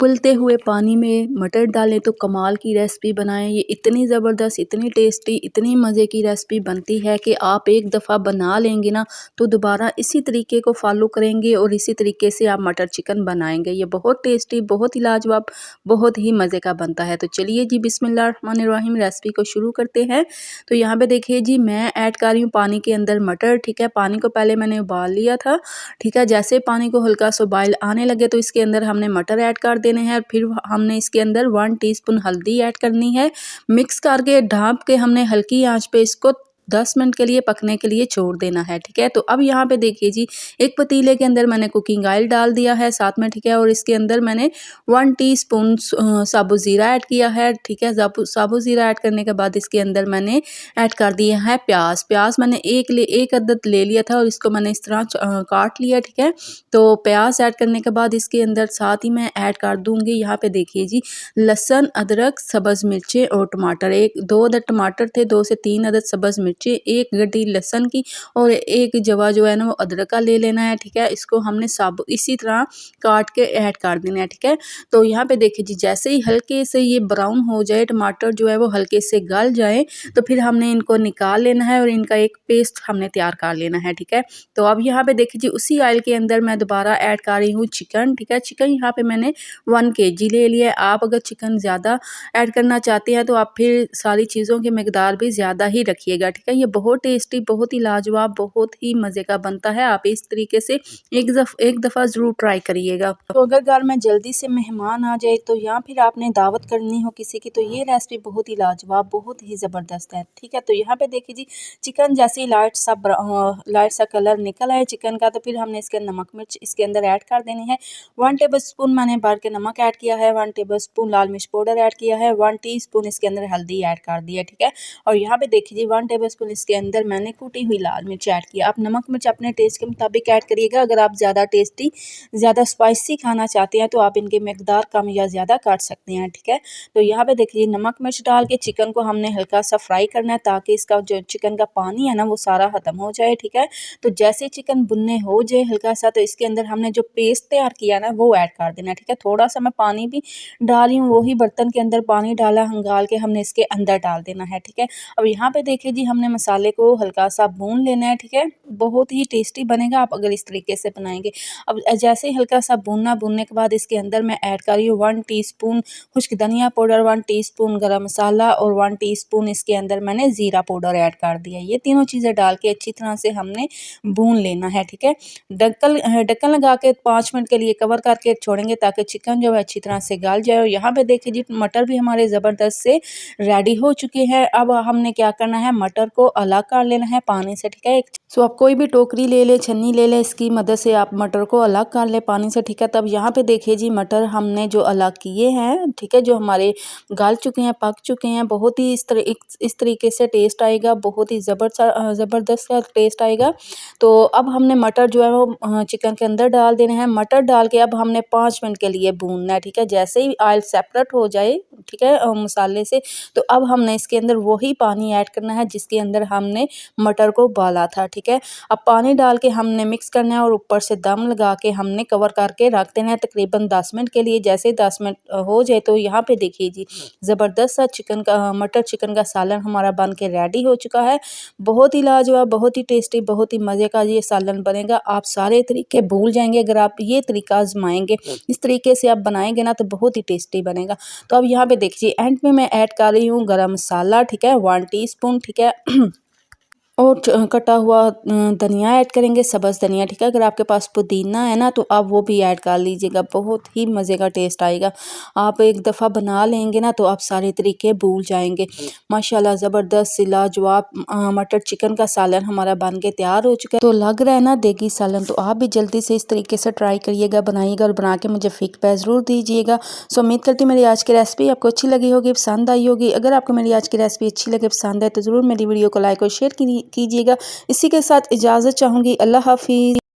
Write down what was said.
उबलते हुए पानी में मटर डालें तो कमाल की रेसिपी बनाएं। ये इतनी ज़बरदस्त, इतनी टेस्टी, इतनी मज़े की रेसिपी बनती है कि आप एक दफ़ा बना लेंगे ना तो दोबारा इसी तरीके को फॉलो करेंगे और इसी तरीके से आप मटर चिकन बनाएंगे। ये बहुत टेस्टी, बहुत ही लाजवाब, बहुत ही मज़े का बनता है। तो चलिए जी, बिस्मिल्लाहिर्रहमानिर्रहीम, रेसिपी को शुरू करते हैं। तो यहाँ पे देखिए जी, मैं ऐड कर रही हूँ पानी के अंदर मटर। ठीक है, पानी को पहले मैंने उबाल लिया था। ठीक है, जैसे पानी को हल्का सा बॉयल आने लगे तो इसके अंदर हमने मटर ऐड कर देने हैं। फिर हमने इसके अंदर 1 टीस्पून हल्दी ऐड करनी है। मिक्स करके ढाँप के हमने हल्की आंच पे इसको 10 मिनट के लिए पकने के लिए छोड़ देना है। ठीक है, तो अब यहाँ पे देखिए जी, एक पतीले के अंदर मैंने कुकिंग ऑयल डाल दिया है साथ में। ठीक है, और इसके अंदर मैंने 1 टीस्पून साबुत ज़ीरा ऐड किया है। ठीक है, साबुत ज़ीरा ऐड करने के बाद इसके अंदर मैंने ऐड कर दिया है प्याज मैंने एक अदद ले लिया था और इसको मैंने इस तरह काट लिया। ठीक है, तो प्याज ऐड करने के बाद इसके अंदर साथ ही मैं ऐड कर दूंगी, यहाँ पे देखिए जी, लहसुन, अदरक, सब्ज़ मिर्चें और टमाटर। 2 अदद टमाटर थे, 2 से 3 अदद सब्ज़ मिर्चें, 1 गड्डी लहसुन की और 1 जवा जो है ना वो अदरक का ले लेना है। ठीक है, इसको हमने साबुत इसी तरह काट के ऐड कर देना है। ठीक है, तो यहाँ पे देखिए जी, जैसे ही हल्के से ये ब्राउन हो जाए, टमाटर जो है वो हल्के से गल जाए, तो फिर हमने इनको निकाल लेना है और इनका एक पेस्ट हमने तैयार कर लेना है। ठीक है, तो अब यहाँ पे देखिए जी, उसी ऑयल के अंदर मैं दोबारा ऐड कर रही हूँ चिकन। ठीक है, चिकन यहाँ पे मैंने 1 केजी ले लिया है। आप अगर चिकन ज़्यादा ऐड करना चाहते हैं तो आप फिर सारी चीज़ों की मिकदार भी ज़्यादा ही रखिएगा। ठीक है, ये बहुत टेस्टी, बहुत ही लाजवाब, बहुत ही मज़े का बनता है। आप इस तरीके से एक दफ़ा ज़रूर ट्राई करिएगा। तो अगर घर में जल्दी से मेहमान आ जाए तो या फिर आपने दावत करनी हो किसी की, तो ये रेसिपी बहुत ही लाजवाब, बहुत ही ज़बरदस्त है। ठीक है, तो यहाँ पे देखिए जी, चिकन जैसे ही लाइट सा कलर निकल आए चिकन का, तो फिर हमने इसके नमक मिर्च इसके अंदर ऐड कर देनी है। 1 टेबलस्पून मैंने भर के नमक ऐड किया है, 1 टेबलस्पून लाल मिर्च पाउडर ऐड किया है, 1 टीस्पून इसके अंदर हल्दी ऐड कर दी है। ठीक है, और यहाँ पे देखिए जी, 1 टेबलस्पून इसके अंदर मैंने कुटी हुई लाल मिर्च ऐड किया। आप नमक मिर्च अपने टेस्ट के मुताबिक ऐड करिएगा। अगर आप ज़्यादा टेस्टी, ज़्यादा स्पाइसी खाना चाहते हैं तो आप इनकी मिकदार कम या ज़्यादा कर सकते हैं। ठीक है, तो यहाँ पे देखिए, नमक मिर्च डाल के चिकन को हमने हल्का सा फ्राई करना है ताकि इसका जो चिकन का पानी है ना वो सारा ख़त्म हो जाए। ठीक है, तो जैसे चिकन भुनने हो जाए हल्का सा, तो इसके अंदर हमने जो पेस्ट तैयार किया ना वो ऐड कर देना है। ठीक है, थोड़ा सा मैं पानी भी डाल रही हूँ, वही बर्तन के अंदर पानी डाला हंगाल के हमने इसके अंदर डाल देना है। ठीक है, अब यहाँ पे देखिए जी, हमने मसाले को हल्का सा भून लेना है। ठीक है, बहुत ही टेस्टी बनेगा आप अगर इस तरीके से बनाएंगे। अब जैसे ही हल्का सा भूनने के बाद इसके अंदर मैं ऐड कर रही हूँ 1 टीस्पून खुश्क धनिया पाउडर, 1 टीस्पून गरम मसाला और 1 टीस्पून इसके अंदर मैंने ज़ीरा पाउडर ऐड कर दिया। ये तीनों चीज़ें डाल के अच्छी तरह से हमने भून लेना है। ठीक है, ढक्कन लगा के 5 मिनट के लिए कवर करके छोड़ेंगे ताकि चिकन जो है अच्छी तरह से गल जाए। और यहाँ पे देखिए जी, मटर भी हमारे ज़बरदस्त से रेडी हो चुके हैं। अब हमने क्या करना है, मटर को अलग कर लेना है पानी से। ठीक है, सो आप कोई भी टोकरी ले ले, छन्नी ले ले, इसकी मदद से आप मटर को अलग कर ले पानी से। ठीक है, तब यहाँ पे देखिए जी, मटर हमने जो अलग किए हैं, ठीक है, जो हमारे गल चुके हैं, पक चुके हैं, बहुत ही इस तरीके से टेस्ट आएगा, बहुत ही ज़बरदस्त का टेस्ट आएगा। तो अब हमने मटर जो है वो चिकन के अंदर डाल देना है। मटर डाल के अब हमने 5 मिनट के लिए भूनना है। ठीक है, जैसे ही ऑयल सेपरेट हो जाए, ठीक है, मसाले से, तो अब हमने इसके अंदर वही पानी ऐड करना है जिसके अंदर हमने मटर को उबाला था। ठीक है, अब पानी डाल के हमने मिक्स करना है और ऊपर से दम लगा के हमने कवर करके रख देना है तकरीबन 10 मिनट के लिए। जैसे 10 मिनट हो जाए तो यहाँ पे देखिए जी, ज़बरदस्त सा मटर चिकन का सालन हमारा बन के रेडी हो चुका है। बहुत ही लाजवाब, बहुत ही टेस्टी, बहुत ही मज़े का ये सालन बनेगा। आप सारे तरीके भूल जाएंगे अगर आप ये तरीका आजमाएंगे। इस तरीके से आप बनाएंगे ना तो बहुत ही टेस्टी बनेगा। तो अब यहाँ पे देखिए, एंड में मैं ऐड कर रही हूँ गरम मसाला। ठीक है, 1 टीस्पून। ठीक है, और कटा हुआ धनिया ऐड करेंगे, सब्ज़ धनिया। ठीक है, अगर आपके पास पुदीना है ना तो आप वो भी ऐड कर लीजिएगा, बहुत ही मज़े का टेस्ट आएगा। आप एक दफ़ा बना लेंगे ना तो आप सारे तरीके भूल जाएंगे। माशाल्लाह, ज़बरदस्त लाजवाब मटर चिकन का सालन हमारा बन के तैयार हो चुका है। तो लग रहा है ना देगी सालन, तो आप भी जल्दी से इस तरीके से ट्राई करिएगा, बनाइएगा और बना के मुझे फीडबैक ज़रूर दीजिएगा। सो उम्मीद करती हूँ मेरी आज की रेसिपी आपको अच्छी लगी होगी, पसंद आई होगी। अगर आपको मेरी आज की रेसिपी अच्छी लगे, पसंद है, तो ज़रूर मेरी वीडियो को लाइक और शेयर कीजिएगा। इसी के साथ इजाज़त चाहूँगी। अल्लाह हाफिज़।